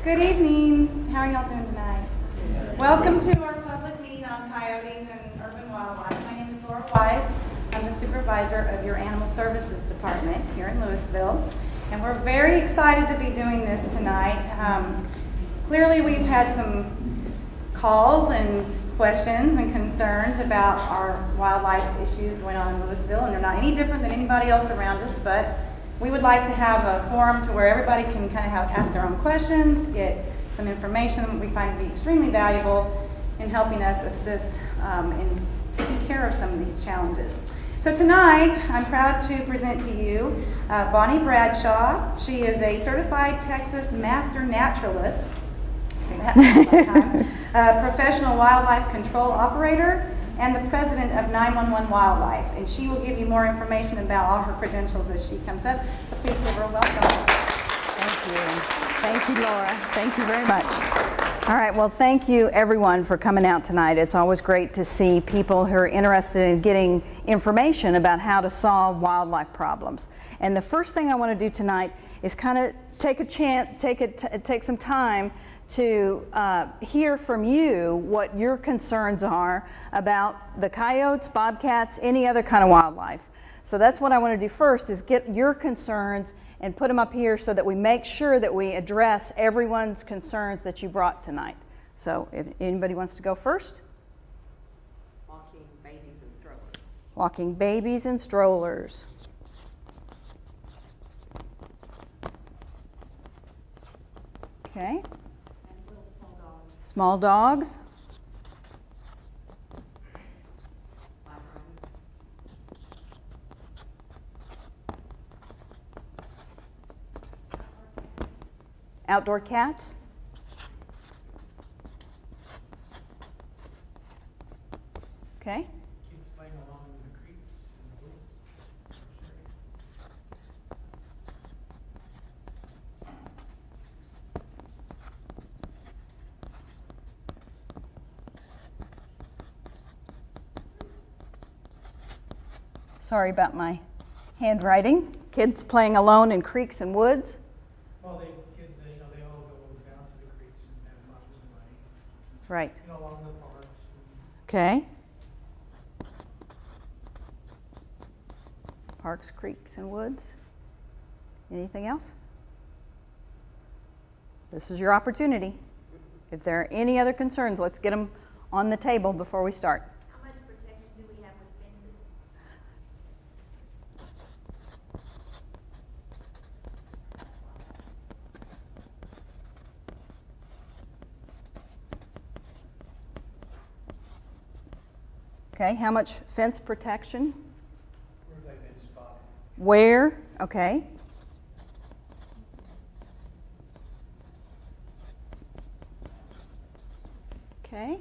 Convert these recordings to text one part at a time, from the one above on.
Good evening. How are y'all doing tonight? Welcome to our public meeting on coyotes and urban wildlife. My name is Laura Wise. I'm the supervisor of your Animal Services Department here in Lewisville. And we're very excited to be doing this tonight. Clearly we've had some calls and questions and concerns about our wildlife issues going on in Lewisville, and they're not any different than anybody else around us, but we would like to have a forum to where everybody can kind of ask their own questions, get some information that we find to be extremely valuable in helping us assist in taking care of some of these challenges. So tonight, I'm proud to present to you Bonnie Bradshaw. She is a certified Texas master naturalist, say that a lot of times, professional wildlife control operator, and the president of 911 Wildlife. And she will give you more information about all her credentials as she comes up. So please give her a welcome. Thank you. Thank you, Laura. Thank you very much. All right, well, thank you everyone for coming out tonight. It's always great to see people who are interested in getting information about how to solve wildlife problems. And the first thing I want to do tonight is kind of take some time to hear from you what your concerns are about the coyotes, bobcats, any other kind of wildlife. So that's what I want to do first, is get your concerns and put them up here so that we make sure that we address everyone's concerns that you brought tonight. So if anybody wants to go first. Walking babies and strollers. Walking babies and strollers. Okay. Small dogs. Outdoor cats. Okay. Kids playing along in the creeks and the woods. Sorry about my handwriting. Kids playing alone in creeks and woods. Well, kids, they all go down to the creeks and have fun and play. Right. Along the parks. Okay. Parks, creeks, and woods. Anything else? This is your opportunity. If there are any other concerns, let's get them on the table before we start. How much protection do we have with fences? Okay, how much fence protection? Where have they been spotted? Where? Okay. Okay.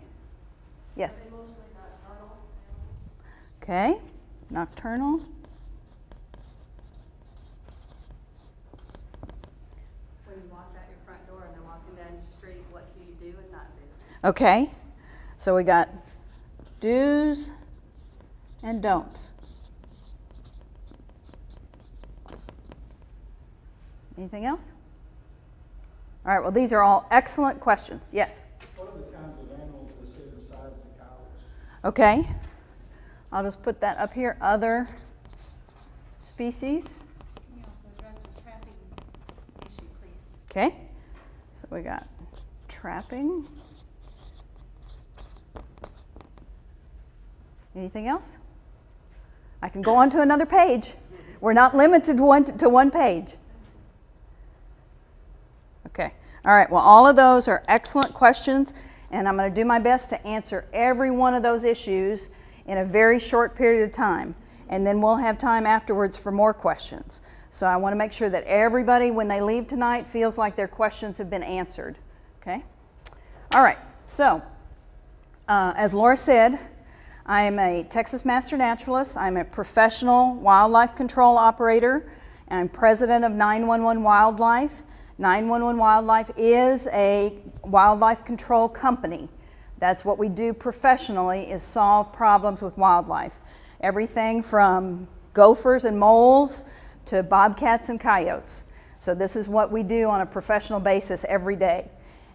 Yes. Are they mostly nocturnal? Okay. Nocturnal. When you walk out your front door and they're walking down your street, what do you do and not do? Okay. So we got do's and don'ts. Anything else? All right, well, these are all excellent questions. Yes? What are the kinds of animals that sit besides the coyotes? Okay. I'll just put that up here. Other species. Can you also address the trapping issue, please? Okay. So we got trapping. Anything else? I can go on to another page. We're not limited to one page. Okay. All right. Well, all of those are excellent questions, and I'm going to do my best to answer every one of those issues in a very short period of time, and then we'll have time afterwards for more questions. So I want to make sure that everybody, when they leave tonight, feels like their questions have been answered. Okay? All right. So, as Laura said, I am a Texas Master Naturalist. I'm a professional wildlife control operator, and I'm president of 911 Wildlife. 911 Wildlife is a wildlife control company. That's what we do professionally, is solve problems with wildlife. Everything from gophers and moles to bobcats and coyotes. So this is what we do on a professional basis every day.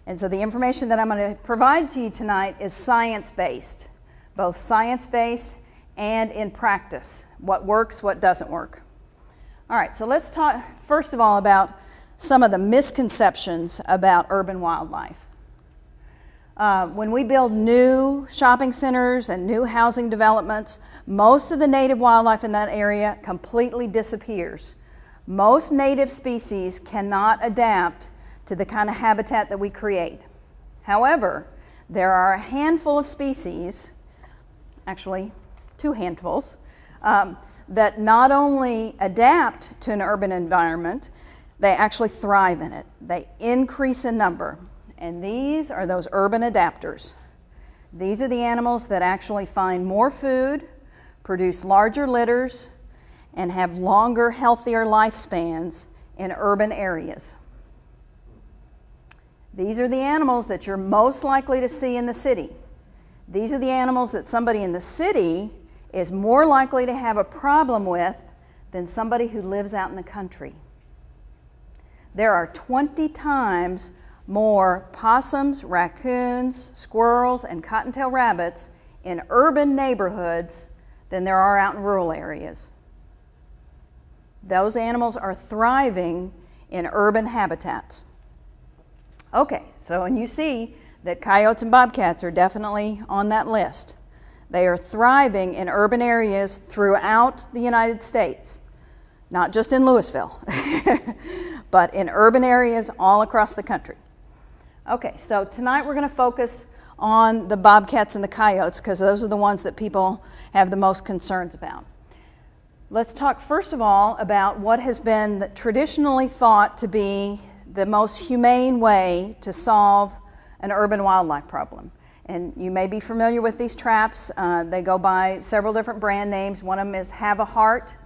And so the information that I'm going to provide to you tonight is science-based, both science-based and in practice. What works, what doesn't work. All right, so let's talk first of all about some of the misconceptions about urban wildlife. When we build new shopping centers and new housing developments, most of the native wildlife in that area completely disappears. Most native species cannot adapt to the kind of habitat that we create. However, there are a handful of species, actually 2 handfuls, that not only adapt to an urban environment, they actually thrive in it. They increase in number. And these are those urban adapters. These are the animals that actually find more food, produce larger litters, and have longer, healthier lifespans in urban areas. These are the animals that you're most likely to see in the city. These are the animals that somebody in the city is more likely to have a problem with than somebody who lives out in the country. There are 20 times more possums, raccoons, squirrels, and cottontail rabbits in urban neighborhoods than there are out in rural areas. Those animals are thriving in urban habitats. Okay, so and you see that coyotes and bobcats are definitely on that list. They are thriving in urban areas throughout the United States, not just in Lewisville, but in urban areas all across the country. Okay, so tonight we're going to focus on the bobcats and the coyotes because those are the ones that people have the most concerns about. Let's talk first of all about what has been traditionally thought to be the most humane way to solve an urban wildlife problem. And you may be familiar with these traps. They go by several different brand names. One of them is Have a Heart,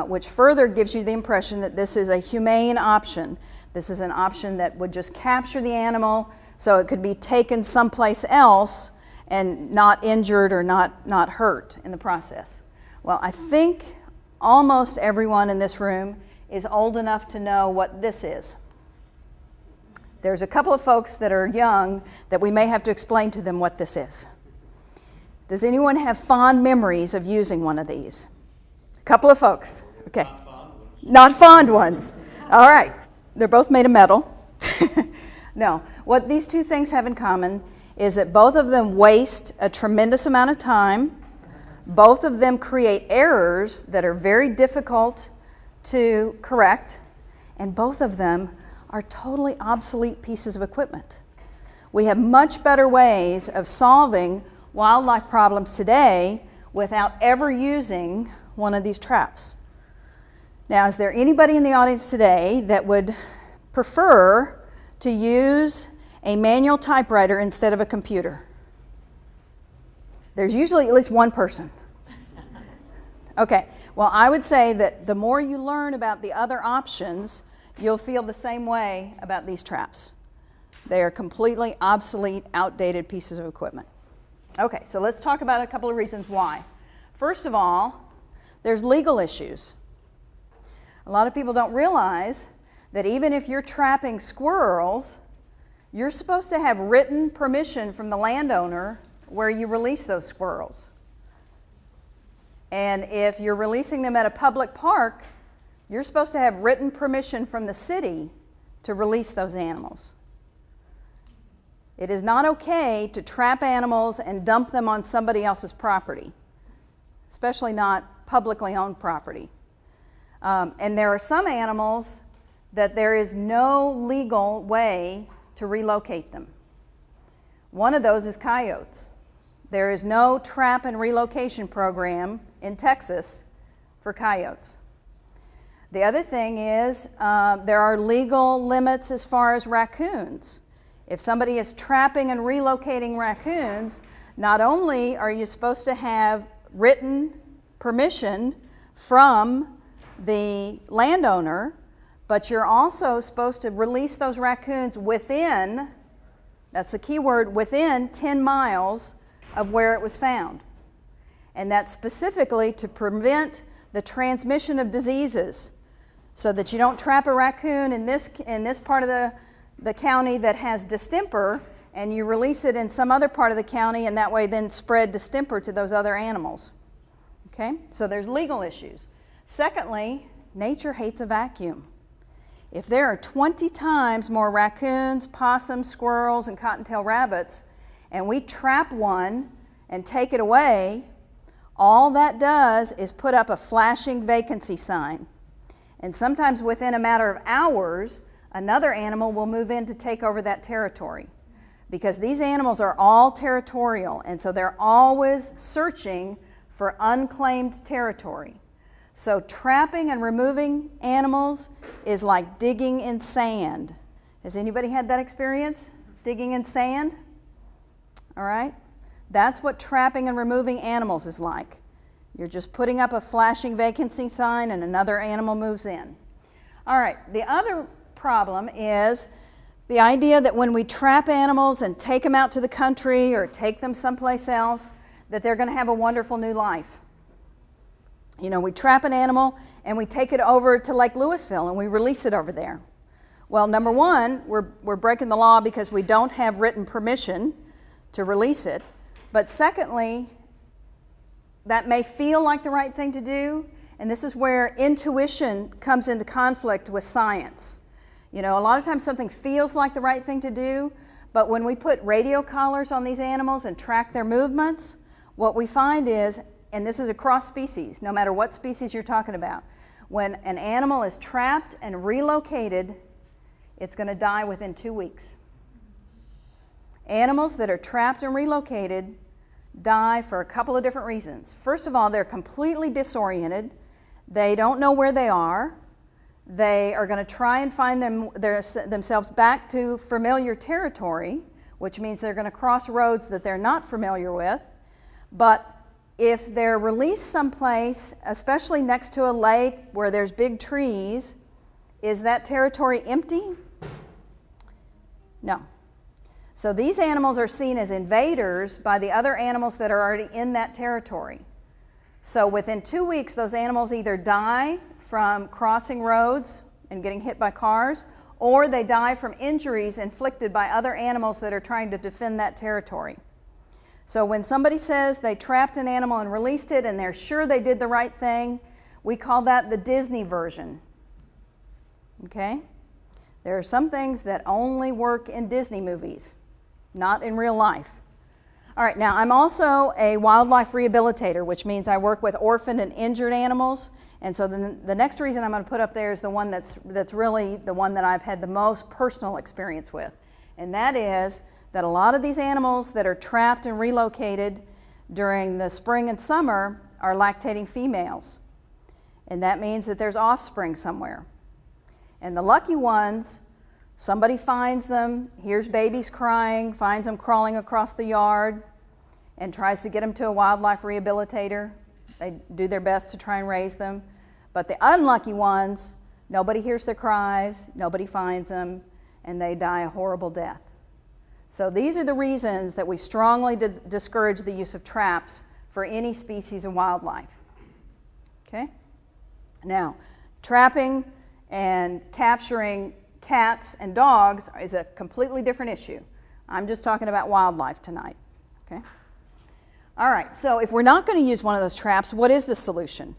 which further gives you the impression that this is a humane option. This is an option that would just capture the animal so it could be taken someplace else and not injured or not hurt in the process. Well, I think almost everyone in this room is old enough to know what this is. There's a couple of folks that are young that we may have to explain to them what this is. Does anyone have fond memories of using one of these? A couple of folks. Okay. Not fond ones. All right. They're both made of metal. No. What these two things have in common is that both of them waste a tremendous amount of time. Both of them create errors that are very difficult to correct. And both of them are totally obsolete pieces of equipment. We have much better ways of solving wildlife problems today without ever using one of these traps. Now, is there anybody in the audience today that would prefer to use a manual typewriter instead of a computer? There's usually at least one person. Okay, well, I would say that the more you learn about the other options, you'll feel the same way about these traps. They are completely obsolete, outdated pieces of equipment. Okay, so let's talk about a couple of reasons why. First of all, there's legal issues. A lot of people don't realize that even if you're trapping squirrels, you're supposed to have written permission from the landowner where you release those squirrels. And if you're releasing them at a public park, you're supposed to have written permission from the city to release those animals. It is not okay to trap animals and dump them on somebody else's property, especially not publicly owned property. And there are some animals that there is no legal way to relocate them. One of those is coyotes. There is no trap and relocation program in Texas for coyotes. The other thing is there are legal limits as far as raccoons. If somebody is trapping and relocating raccoons, not only are you supposed to have written permission from the landowner, but you're also supposed to release those raccoons within, that's the key word, within 10 miles of where it was found. And that's specifically to prevent the transmission of diseases so that you don't trap a raccoon in this part of the county that has distemper, and you release it in some other part of the county, and that way then spread distemper to those other animals. Okay, so there's legal issues. Secondly, nature hates a vacuum. If there are 20 times more raccoons, possums, squirrels, and cottontail rabbits, and we trap one and take it away, all that does is put up a flashing vacancy sign. And sometimes within a matter of hours, another animal will move in to take over that territory. Because these animals are all territorial, and so they're always searching for unclaimed territory. So trapping and removing animals is like digging in sand. Has anybody had that experience? Digging in sand? All right? That's what trapping and removing animals is like. You're just putting up a flashing vacancy sign and another animal moves in. All right, the other problem is the idea that when we trap animals and take them out to the country or take them someplace else, that they're going to have a wonderful new life. You know, we trap an animal and we take it over to Lake Lewisville and we release it over there. Well, number one, we're breaking the law because we don't have written permission to release it. But secondly, that may feel like the right thing to do, and this is where intuition comes into conflict with science. You know, a lot of times something feels like the right thing to do, but when we put radio collars on these animals and track their movements, what we find is, and this is across species, no matter what species you're talking about, when an animal is trapped and relocated, it's going to die within 2 weeks. Animals that are trapped and relocated die for a couple of different reasons. First of all, they're completely disoriented. They don't know where they are. They are going to try and find themselves back to familiar territory, which means they're going to cross roads that they're not familiar with. But if they're released someplace, especially next to a lake where there's big trees, is that territory empty? No. So these animals are seen as invaders by the other animals that are already in that territory. So within 2 weeks, those animals either die from crossing roads and getting hit by cars, or they die from injuries inflicted by other animals that are trying to defend that territory. So when somebody says they trapped an animal and released it and they're sure they did the right thing, we call that the Disney version. Okay? There are some things that only work in Disney movies, not in real life. All right, now I'm also a wildlife rehabilitator, which means I work with orphaned and injured animals. And so the next reason I'm going to put up there is the one that's really the one that I've had the most personal experience with. And that is that a lot of these animals that are trapped and relocated during the spring and summer are lactating females. And that means that there's offspring somewhere. And the lucky ones, somebody finds them, hears babies crying, finds them crawling across the yard, and tries to get them to a wildlife rehabilitator. They do their best to try and raise them. But the unlucky ones, nobody hears their cries, nobody finds them, and they die a horrible death. So these are the reasons that we strongly discourage the use of traps for any species of wildlife. Okay? Now, trapping and capturing cats and dogs is a completely different issue. I'm just talking about wildlife tonight. Okay? All right, so if we're not going to use one of those traps, what is the solution?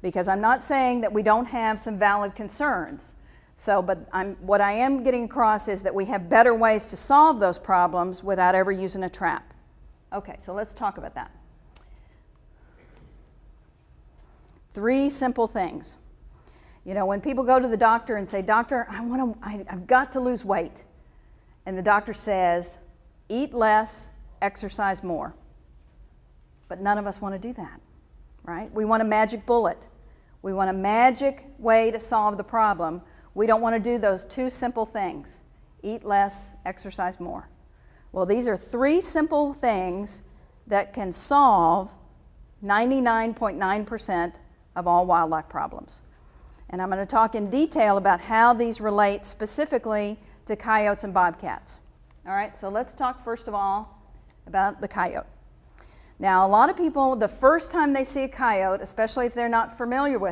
Because I'm not saying that we don't have some valid concerns. So, but what I am getting across is that we have better ways to solve those problems without ever using a trap. Okay, so let's talk about that. 3 simple things. You know, when people go to the doctor and say, "Doctor, I've got to lose weight," and the doctor says, "Eat less, exercise more." But none of us want to do that, right? We want a magic bullet. We want a magic way to solve the problem. We don't want to do those 2 simple things: eat less, exercise more. Well, these are 3 simple things that can solve 99.9% of all wildlife problems. And I'm going to talk in detail about how these relate specifically to coyotes and bobcats. All right, so let's talk first of all about the coyote. Now, a lot of people, the first time they see a coyote, especially if they're not familiar with